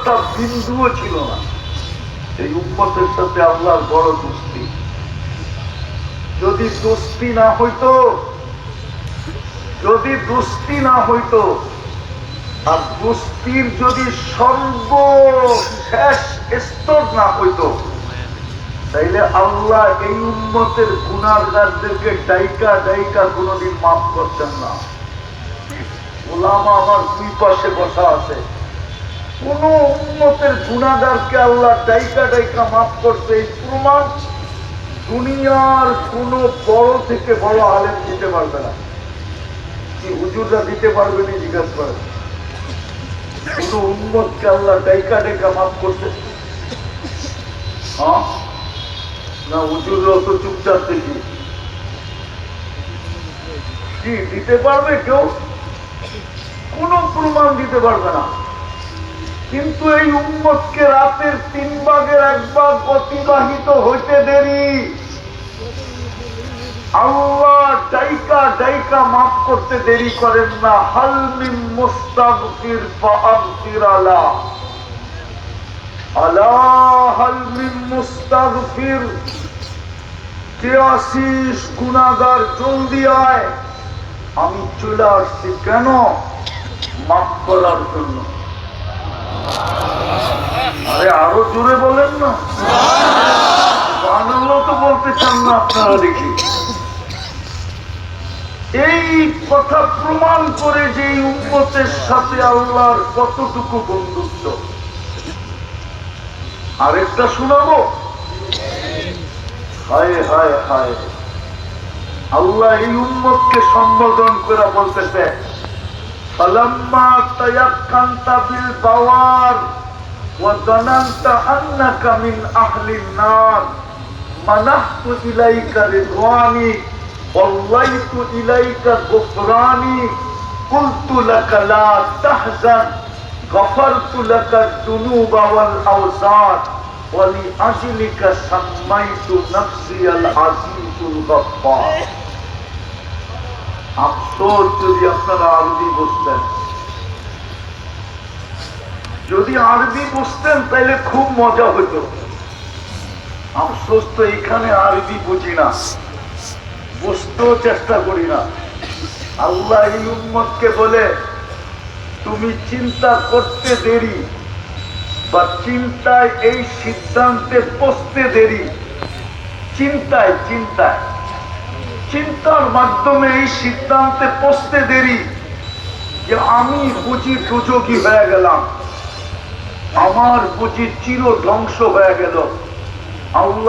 কথা বিন্দুও ছিল না। এই উম্মতের সাথে আল্লাহর বড় দোস্তি। যদি দোস্তি না হইতো, যদি দোস্তি না হইতো, আর দোস্তির যদি সর্বশেষ স্তর না হইতো, তাইলে আল্লাহ এই উম্মতের গুনাহগারদেরকে ডাইকা ডাইকা কোনদিন মাফ করতেন না। ওলামা আমার দুই পাশে বসা আছে, কোন উম্মতের গুনাহগারকে আল্লাহ ডাইকা ডাইকা মাফ করতে এই প্রমাণ দুনিয়ার কোন বড় থেকে বড় আলেম দিতে পারবে না। কি হুজুররা দিতে পারবে না? জিজ্ঞাসা করে কোন উম্মতকে আল্লাহ ডাইকা ডাইকা মাফ করতে? হ্যাঁ না, হুজুররা তো চুপচাপ দেখি। কি দিতে পারবে কেউ? কোন প্রমাণ দিতে পারবে না। কিন্তু এই উম্মতকে রাতের 3 ভাগের 1 ভাগ অতিবাহিত হইতে দেরি আল্লাহ ডাইকা ডাইকা মাফ করতে দেরি করেন না। হাল মিন মুস্তাগফির ফাগফির আলা, আলা হাল মিন মুস্তাগফির, কে আসিস গুনাহগার, জলদি আয়, আমি চলে আসছি। কেন? মাফ করার জন্য। আরে আরো জোরে বলেন না, বানালো তো বলতে চান না আপনারা দেখি। এই কথা প্রমাণ করে যে এই উম্মতের সাথে আল্লাহর কতটুকু বন্ধুত্ব। আরেকটা শোনাবো? হায় হায় হায়, আল্লাহ এই উম্মতকে সম্বোধন করে বলতেছে, ফালাম্মা তায়াক্কানতা বিল বাওয়ার ওয়া যানানতা আন্নাকা মিন আহলিন নার মানাহতু ইলাইকা রিদওয়ানি ওয়াল্লাইতু ইলাইকা গুফরানি কুলতু লাকা লা তাহজান গফারতু লাকা যুনুবা ওয়াল আওসার ওয়া লিআজলিকা সাম্মাইতু নাফসিয়াল আজিজুল গফফার। আফসোস যদি আপনারা আরবি বুঝতেন, যদি আরবি বুঝতেন তাহলে খুব মজা হতো। আফসোস তো এখানে আরবি বুঝি না, বুঝতেও চেষ্টা করি না। আল্লাহ এই উম্মতকে বলে, তুমি চিন্তা করতে দেরি বা চিন্তায় এই সিদ্ধান্তে পৌঁছতে দেরি, চিন্তায় চিন্তায় চিন্তার মাধ্যমে এই সিদ্ধান্তে পৌঁছতে দেরি যে আমি বুঝি দুযোগী হয়ে গেলাম, আমার বুঝি চির ধ্বংস হয়ে গেল। আল্লাহ